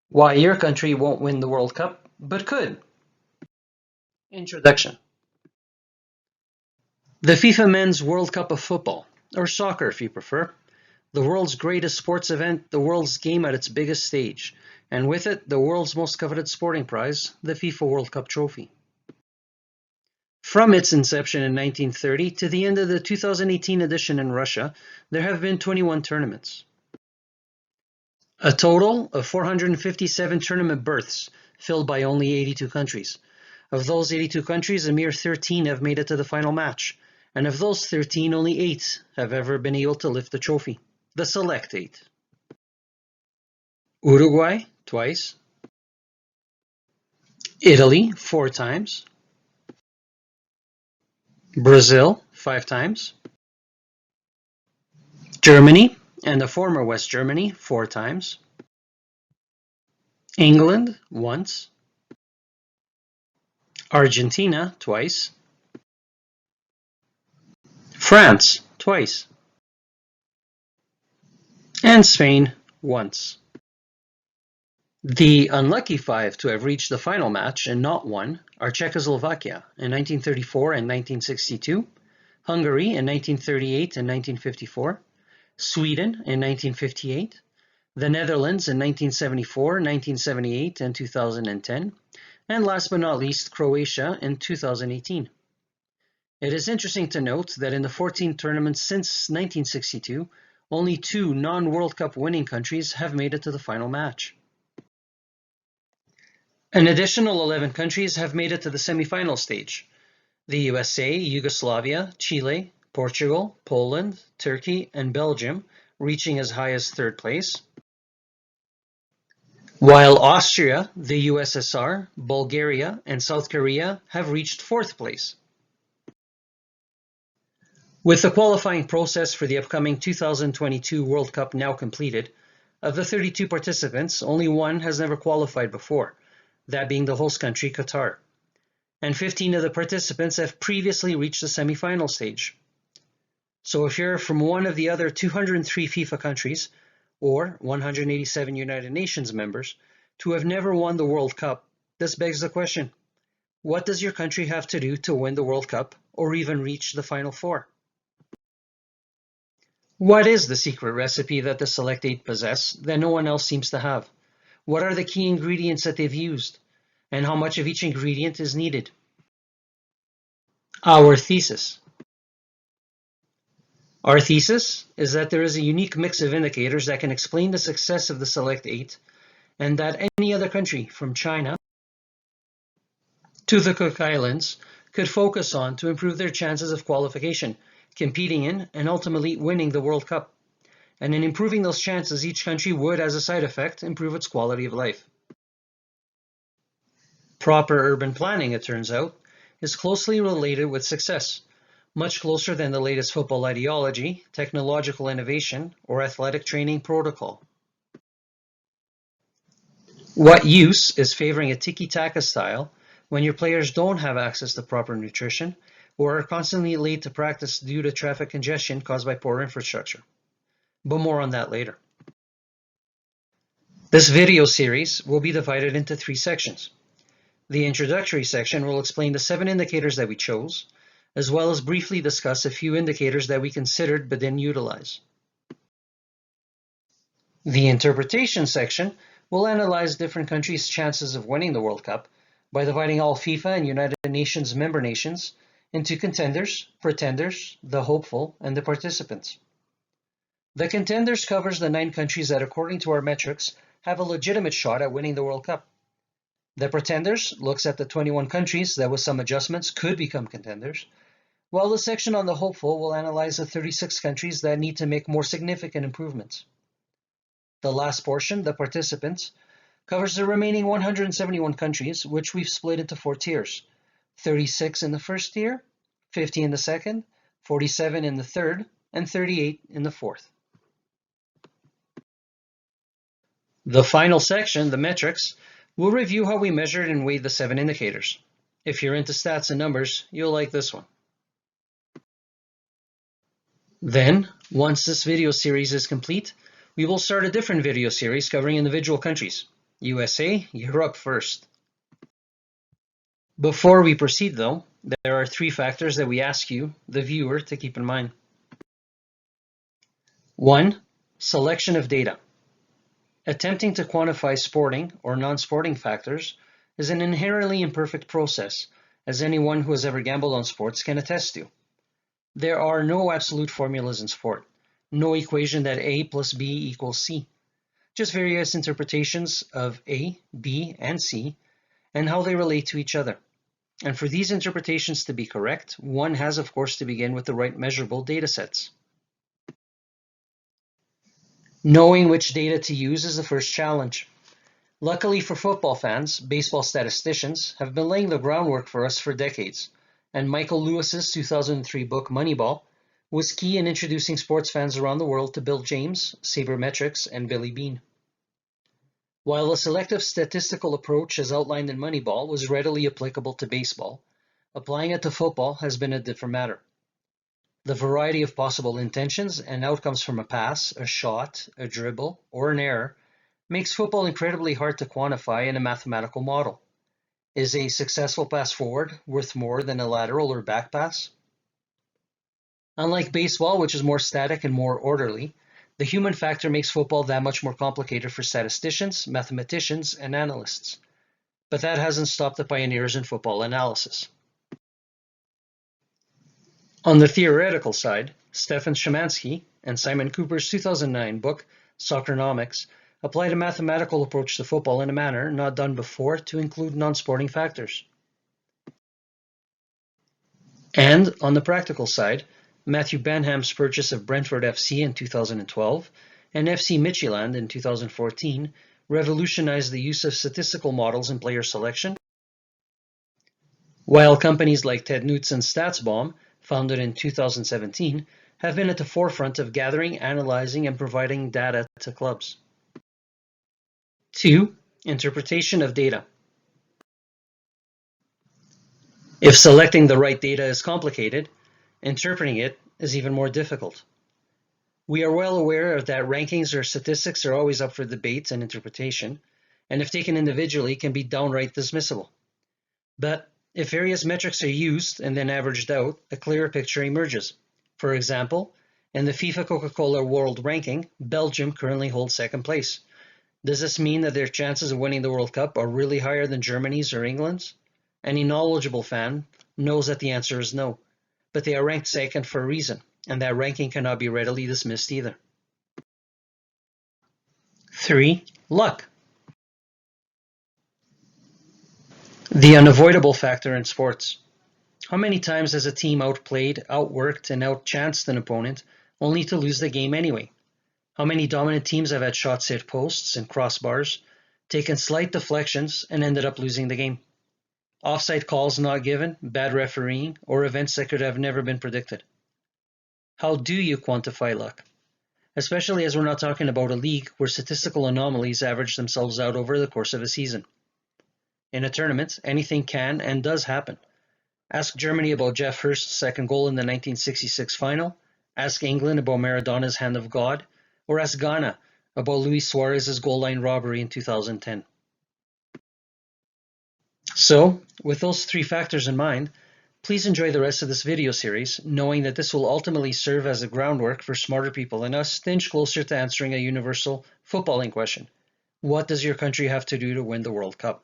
Why your country won't win the World Cup, but could. Introduction. The FIFA Men's World Cup of Football, or soccer if you prefer, the world's greatest sports event, the world's game at its biggest stage, and with it, the world's most coveted sporting prize, the FIFA World Cup trophy. From its inception in 1930 to the end of the 2018 edition in Russia, there have been 21 tournaments. A total of 457 tournament berths, filled by only 82 countries. Of those 82 countries, a mere 13 have made it to the final match, and of those 13, only 8 have ever been able to lift the trophy. The Select 8. Uruguay, twice. Italy, 4 times. Brazil, 5 times. Germany, and the former West Germany, 4 times. England, once. Argentina, twice. France, twice. And Spain, once. The unlucky 5 to have reached the final match and not won are Czechoslovakia in 1934 and 1962, Hungary in 1938 and 1954, Sweden in 1958, the Netherlands in 1974, 1978, and 2010, and last but not least, Croatia in 2018. It is interesting to note that in the 14 tournaments since 1962, only 2 non-World Cup winning countries have made it to the final match. An additional 11 countries have made it to the semi-final stage. The USA, Yugoslavia, Chile, Portugal, Poland, Turkey, and Belgium, reaching as high as 3rd place, while Austria, the USSR, Bulgaria, and South Korea have reached 4th place. With the qualifying process for the upcoming 2022 World Cup now completed, of the 32 participants, only 1 has never qualified before, that being the host country, Qatar. And 15 of the participants have previously reached the semi-final stage. So if you're from one of the other 203 FIFA countries, or 187 United Nations members, to have never won the World Cup, this begs the question, what does your country have to do to win the World Cup, or even reach the Final Four? What is the secret recipe that the Select 8 possess that no one else seems to have? What are the key ingredients that they've used? And how much of each ingredient is needed? Our thesis. Our thesis is that there is a unique mix of indicators that can explain the success of the Select 8, and that any other country from China to the Cook Islands could focus on to improve their chances of qualification, competing in, and ultimately winning the World Cup. And in improving those chances, each country would, as a side effect, improve its quality of life. Proper urban planning, it turns out, is closely related with success, much closer than the latest football ideology, technological innovation, or athletic training protocol. What use is favoring a tiki-taka style when your players don't have access to proper nutrition or are constantly late to practice due to traffic congestion caused by poor infrastructure? But more on that later. This video series will be divided into 3 sections. The introductory section will explain the 7 indicators that we chose, as well as briefly discuss a few indicators that we considered but didn't utilize. The interpretation section will analyze different countries' chances of winning the World Cup by dividing all FIFA and United Nations member nations into contenders, pretenders, the hopeful, and the participants. The contenders covers the 9 countries that, according to our metrics, have a legitimate shot at winning the World Cup. The pretenders looks at the 21 countries that, with some adjustments, could become contenders, while the section on the hopeful will analyze the 36 countries that need to make more significant improvements. The last portion, the participants, covers the remaining 171 countries, which we've split into 4 tiers: 36 in the first tier, 50 in the second, 47 in the third, and 38 in the fourth. The final section, the metrics, will review how we measured and weighed the 7 indicators. If you're into stats and numbers, you'll like this one. Then, once this video series is complete, we will start a different video series covering individual countries. USA, you're up first. Before we proceed though, there are three factors that we ask you, the viewer, to keep in mind. 1. Selection of data. Attempting to quantify sporting or non-sporting factors is an inherently imperfect process, as anyone who has ever gambled on sports can attest to. There are no absolute formulas in sport, no equation that A plus B equals C, just various interpretations of A, B, and C, and how they relate to each other. And for these interpretations to be correct, one has of course to begin with the right measurable data sets. Knowing which data to use is the first challenge. Luckily for football fans, baseball statisticians have been laying the groundwork for us for decades, and Michael Lewis's 2003 book Moneyball was key in introducing sports fans around the world to Bill James, sabermetrics, and Billy Beane. While the selective statistical approach as outlined in Moneyball was readily applicable to baseball, applying it to football has been a different matter. The variety of possible intentions and outcomes from a pass, a shot, a dribble, or an error makes football incredibly hard to quantify in a mathematical model. Is a successful pass forward worth more than a lateral or back pass? Unlike baseball, which is more static and more orderly, the human factor makes football that much more complicated for statisticians, mathematicians, and analysts. But that hasn't stopped the pioneers in football analysis. On the theoretical side, Stefan Szymanski and Simon Cooper's 2009 book, Soccernomics, applied a mathematical approach to football in a manner not done before to include non-sporting factors. And on the practical side, Matthew Benham's purchase of Brentford FC in 2012 and FC Midtjylland in 2014 revolutionized the use of statistical models in player selection, while companies like Ted Knutsen's StatsBomb, founded in 2017, have been at the forefront of gathering, analyzing, and providing data to clubs. 2. Interpretation of data. If selecting the right data is complicated, interpreting it is even more difficult. We are well aware that rankings or statistics are always up for debate and interpretation, and if taken individually can be downright dismissible. But if various metrics are used and then averaged out, a clearer picture emerges. For example, in the FIFA Coca-Cola World Ranking, Belgium currently holds second place. Does this mean that their chances of winning the World Cup are really higher than Germany's or England's? Any knowledgeable fan knows that the answer is no, but they are ranked second for a reason, and that ranking cannot be readily dismissed either. 3. Luck. The unavoidable factor in sports. How many times has a team outplayed, outworked, and outchanced an opponent only to lose the game anyway? How many dominant teams have had shots hit posts and crossbars, taken slight deflections, and ended up losing the game? Offside calls not given, bad refereeing, or events that could have never been predicted. How do you quantify luck? Especially as we're not talking about a league where statistical anomalies average themselves out over the course of a season. In a tournament, anything can and does happen. Ask Germany about Jeff Hurst's second goal in the 1966 final, ask England about Maradona's hand of God, or ask Ghana about Luis Suarez's goal line robbery in 2010. So, with those three factors in mind, please enjoy the rest of this video series, knowing that this will ultimately serve as the groundwork for smarter people than us to inch closer to answering a universal footballing question. What does your country have to do to win the World Cup?